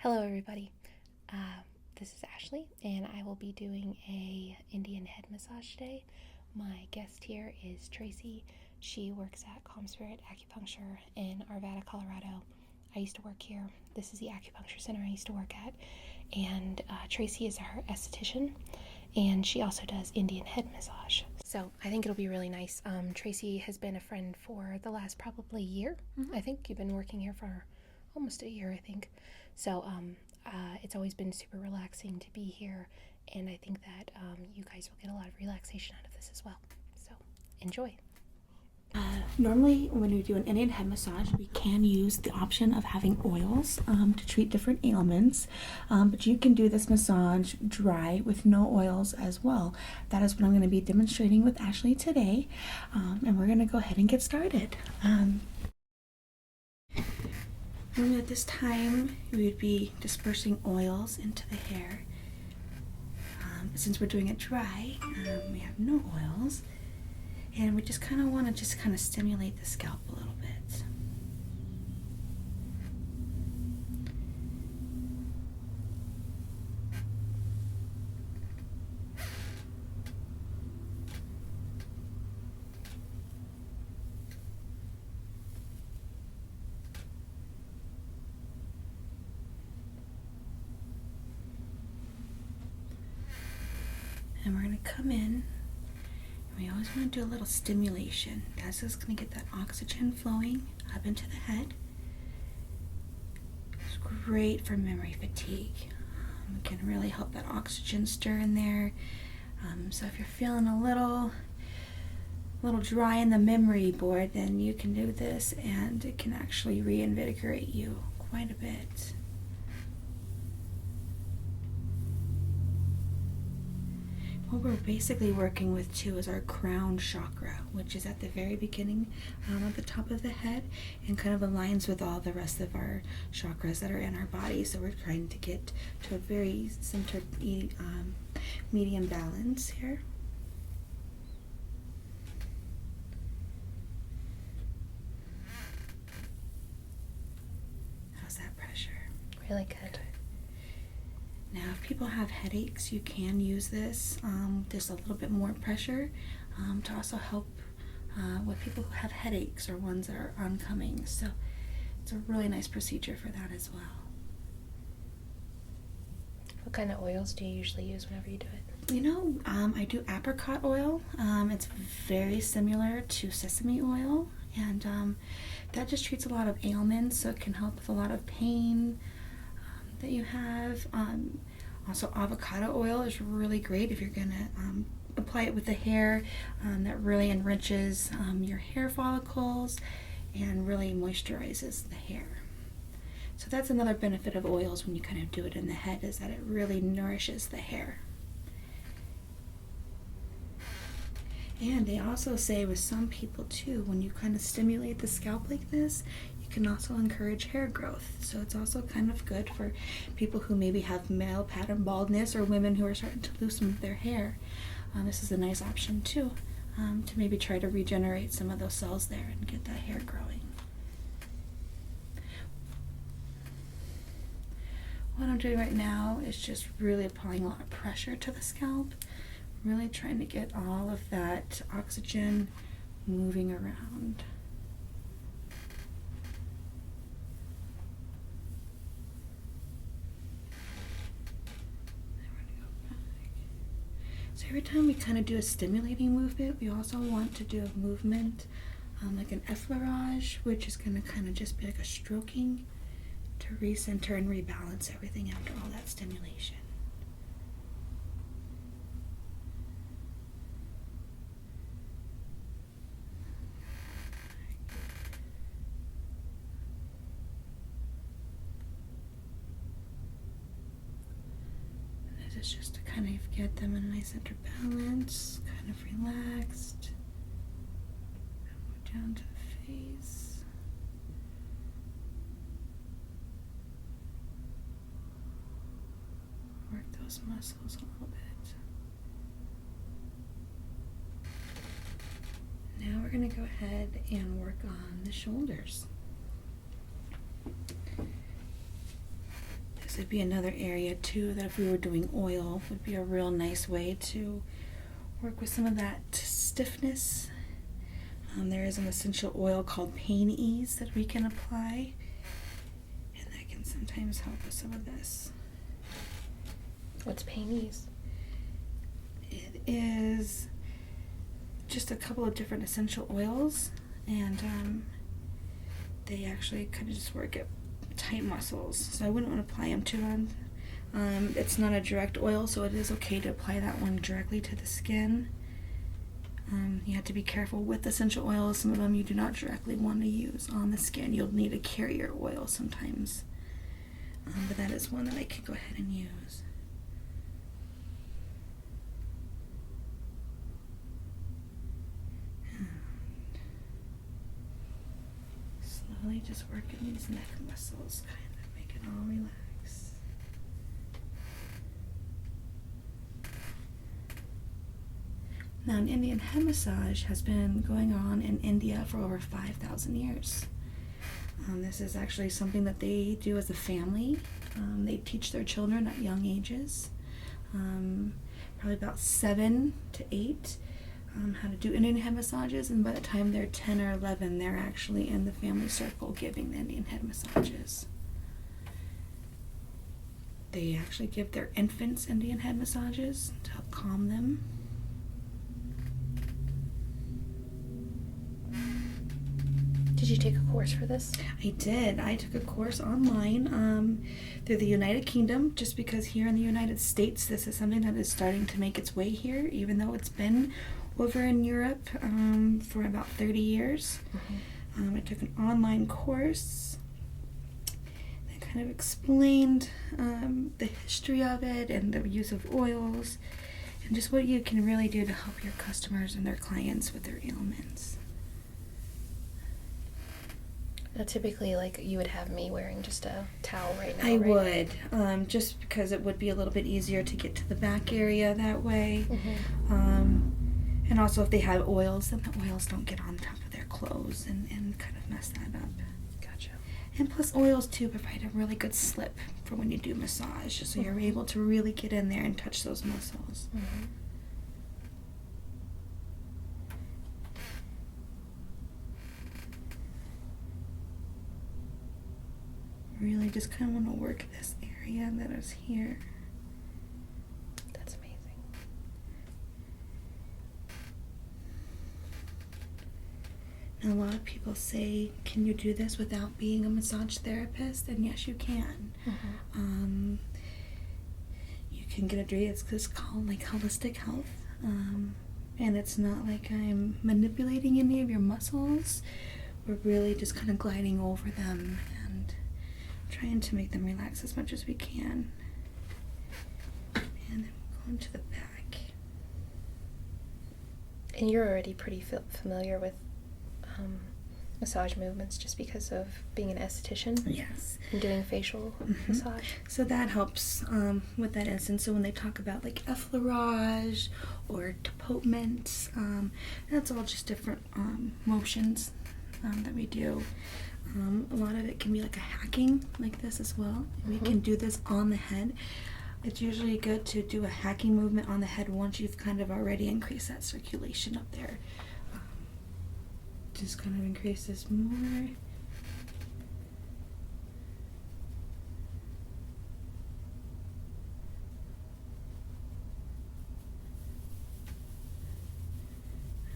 Hello everybody, this is Ashley and I will be doing a Indian head massage today. My guest here is Tracy. She works at Calm Spirit Acupuncture in Arvada, Colorado. I used to work here. This is the acupuncture center I used to work at, and Tracy is her esthetician, and she also does Indian head massage. So I think it'll be really nice. Tracy has been a friend for the last probably year. I think you've been working here for almost a year, I think. So it's always been super relaxing to be here, and I think that you guys will get a lot of relaxation out of this as well. So enjoy. Normally, when we do an Indian head massage, we can use the option of having oils to treat different ailments, but you can do this massage dry with no oils as well. That is what I'm going to be demonstrating with Ashley today, and we're going to go ahead and get started. Normally at this time, we would be dispersing oils into the hair. Since we're doing it dry, we have no oils. And we just kind of want to stimulate the scalp a little bit. And we're going to come in. We always want to do a little stimulation. That's just going to get that oxygen flowing up into the head. It's great for memory fatigue. It can really help that oxygen stir in there. So if you're feeling a little dry in the memory board, then you can do this, and it can actually reinvigorate you quite a bit. What we're basically working with too is our crown chakra, which is at the very beginning at the top of the head and kind of aligns with all the rest of our chakras that are in our body. So we're trying to get to a very centered medium balance here. How's that pressure? Really good. Now, if people have headaches, you can use this. There's a little bit more pressure to also help with people who have headaches or ones that are oncoming. So it's a really nice procedure for that as well. What kind of oils do you usually use whenever you do it? You know, I do apricot oil. It's very similar to sesame oil, and that just treats a lot of ailments, so it can help with a lot of pain that you have. Also, avocado oil is really great if you're gonna apply it with the hair. That really enriches your hair follicles and really moisturizes the hair. So that's another benefit of oils when you kind of do it in the head, is that it really nourishes the hair. And they also say with some people too, when you kind of stimulate the scalp like this, you can also encourage hair growth. So it's also kind of good for people who maybe have male pattern baldness or women who are starting to lose some of their hair. This is a nice option too, to maybe try to regenerate some of those cells there and get that hair growing. What I'm doing right now is just really applying a lot of pressure to the scalp, really trying to get all of that oxygen moving around. So every time we kind of do a stimulating movement, we also want to do a movement like an effleurage, which is going to kind of just be like a stroking to recenter and rebalance everything after all that stimulation. This is just to kind of get them in a nice center balance, kind of relaxed. And move down to the face. Work those muscles a little bit. Now we're going to go ahead and work on the shoulders. this would be another area too that if we were doing oil would be a real nice way to work with some of that stiffness. There is an essential oil called Pain Ease that we can apply, and that can sometimes help with some of this. What's Pain Ease? It is just a couple of different essential oils, and they actually kind of just work at tight muscles, so I wouldn't want to apply them too long. It's not a direct oil, so it is okay to apply that one directly to the skin. You have to be careful with essential oils. Some of them you do not directly want to use on the skin. You'll need a carrier oil sometimes, but that is one that I can go ahead and use. Slowly just working these neck muscles, kind of make it all relax. Now, an Indian head massage has been going on in India for over 5,000 years. This is actually something that they do as a family. They teach their children at young ages, probably about 7 to 8, how to do Indian head massages, and by the time they're 10 or 11, they're actually in the family circle giving the Indian head massages. They actually give their infants Indian head massages to help calm them. Did you take a course for this? I did. I took a course online through the United Kingdom, just because here in the United States this is something that is starting to make its way here, even though it's been over in Europe for about 30 years. I took an online course that kind of explained the history of it and the use of oils and just what you can really do to help your customers and their clients with their ailments. Typically, like, you would have me wearing just a towel right now, I right? would, just because it would be a little bit easier to get to the back area that way. And also if they have oils, then the oils don't get on top of their clothes and kind of mess that up. Gotcha. And plus oils too provide a really good slip for when you do massage, just so you're able to really get in there and touch those muscles. Really just kind of want to work this area that is here. That's amazing. And a lot of people say, can you do this without being a massage therapist? And yes, you can. You can get a degree. It's just called like holistic health. And it's not like I'm manipulating any of your muscles. We're really just kind of gliding over them and trying to make them relax as much as we can. And then we'll go into the back. And you're already pretty familiar with massage movements just because of being an esthetician? Yes. And doing facial massage? So that helps with that instance. So when they talk about like effleurage or deportment, that's all just different motions that we do. A lot of it can be like a hacking like this as well. We can do this on the head. It's usually good to do a hacking movement on the head once you've kind of already increased that circulation up there. Just kind of increase this more. And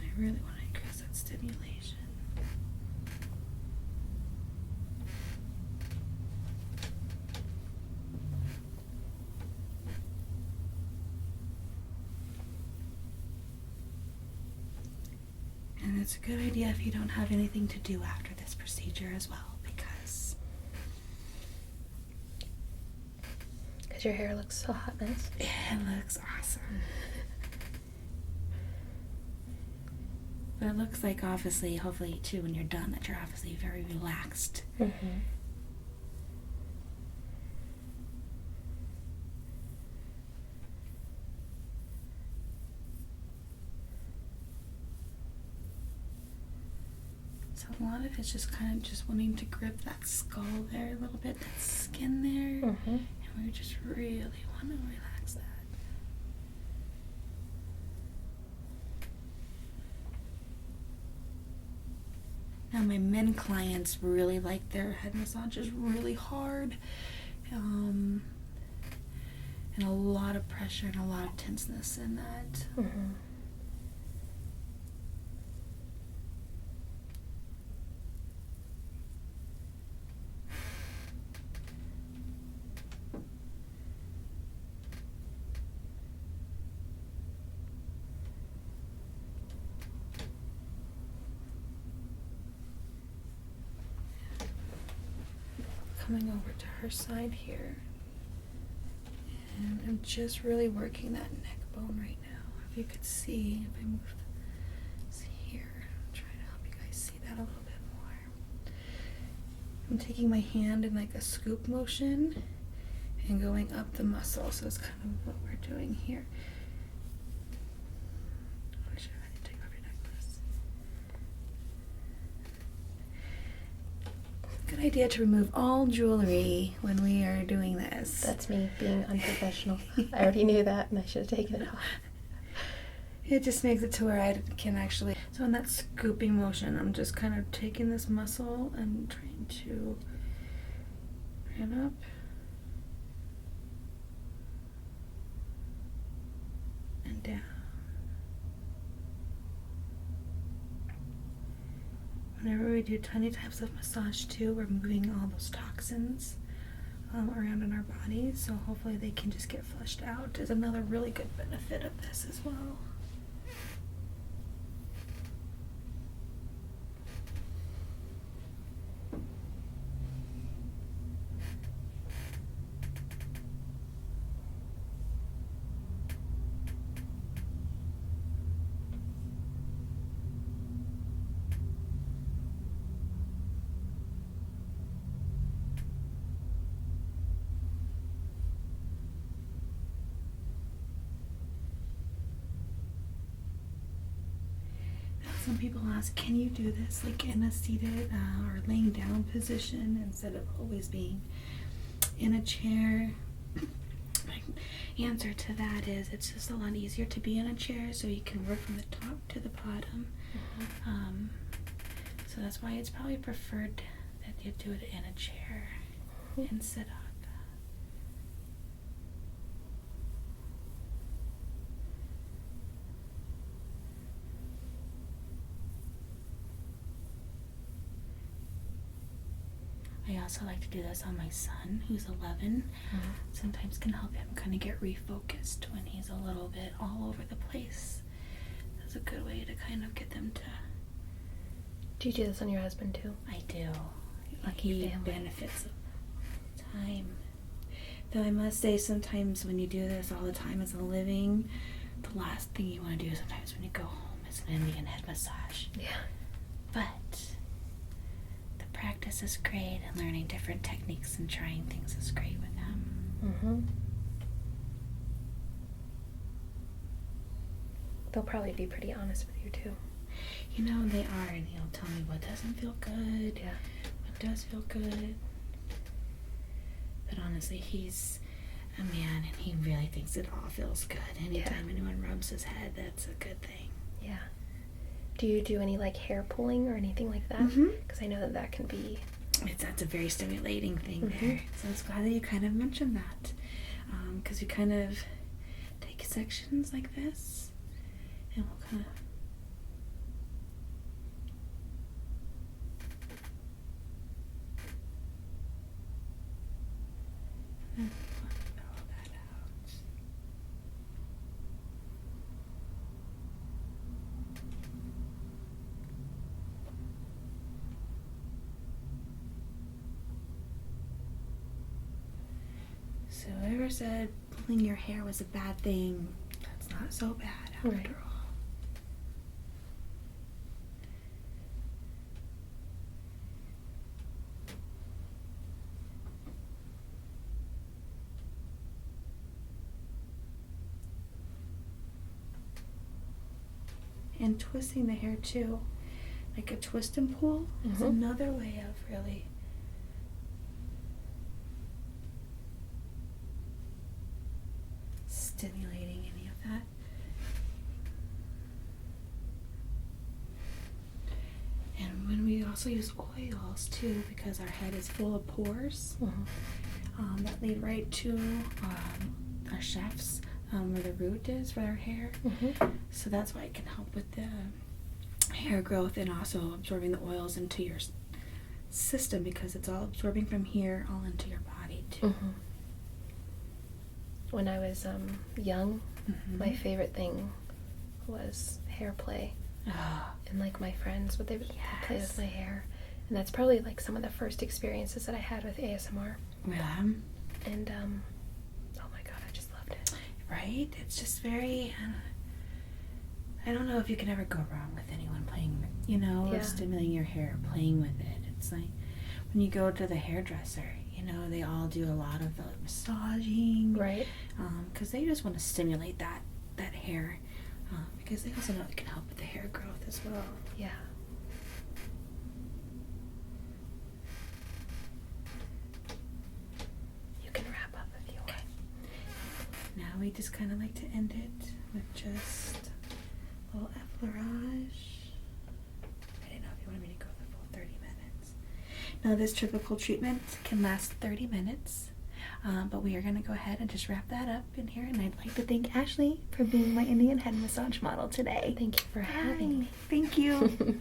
I really want to increase that stimulation. And it's a good idea if you don't have anything to do after this procedure as well, because your hair looks so hot, nice. it looks awesome. But it looks like obviously, hopefully too, when you're done, that you're obviously very relaxed. So a lot of it's just kind of just wanting to grip that skull there a little bit, that skin there, and We just really want to relax that. Now my men clients really like their head massages really hard. And a lot of pressure and a lot of tenseness in that. Mm-hmm. Coming over to her side here. And I'm just really working that neck bone right now. If you could see, if I move here, I'm trying to help you guys see that a little bit more. I'm taking my hand in like a scoop motion and going up the muscle. So it's kind of what we're doing here. I'm sure I need to take off your necklace. Good idea to remove all jewelry when we are doing this. That's me being unprofessional. I already knew that, and I should have taken it off. It just makes it to where I can actually... So in that scooping motion, I'm just kind of taking this muscle and trying to bring it up. And down. Whenever we do tiny types of massage too, we're moving all those toxins around in our bodies, so hopefully they can just get flushed out. Is another really good benefit of this as well. Some people ask, can you do this like in a seated or laying down position instead of always being in a chair? My answer to that is it's just a lot easier to be in a chair, so you can work from the top to the bottom. Mm-hmm. So that's why it's probably preferred that you do it in a chair and sit up. I also like to do this on my son, who's 11. Mm-hmm. Sometimes can help him kind of get refocused when he's a little bit all over the place. That's a good way to kind of get them to... Do you do this on your husband too? I do. Lucky benefits of time. Though I must say, sometimes when you do this all the time as a living, the last thing you want to do sometimes when you go home is an Indian head massage. Yeah. But practice is great, and learning different techniques and trying things is great with them. Mm-hmm. They'll probably be pretty honest with you too. You know, they are, and he'll tell me what doesn't feel good, what does feel good. But honestly, he's a man, and he really thinks it all feels good. Anytime anyone rubs his head, that's a good thing. Yeah. Do you do any like hair pulling or anything like that? Because I know that that can be... That's a very stimulating thing there. So it's glad that you kind of mentioned that. Because we kind of take sections like this, and we'll kind of... So whoever said pulling your hair was a bad thing, that's not so bad after all. And twisting the hair too, like a twist and pull, is another way of really stimulating any of that. And when we also use oils too, because our head is full of pores that lead right to our shafts, where the root is for our hair. So that's why it can help with the hair growth and also absorbing the oils into your system, because it's all absorbing from here all into your body too. When I was young, my favorite thing was hair play. And like my friends, what they would play with my hair. And that's probably like some of the first experiences that I had with ASMR. Yeah. And oh my god, I just loved it. Right? It's just very, I don't know if you can ever go wrong with anyone playing, or stimulating your hair, playing with it. It's like when you go to the hairdresser, they all do a lot of the massaging. Right. Because they just want to stimulate that hair. Because they also know it can help with the hair growth as well. Yeah. You can wrap up if you want. Now we just kind of like to end it with just a little effleurage. I didn't know if you wanted me to go the full 30 minutes. Now this typical treatment can last 30 minutes. But we are going to go ahead and just wrap that up in here. And I'd like to thank Ashley for being my Indian head massage model today. Thank you for having me. Thank you.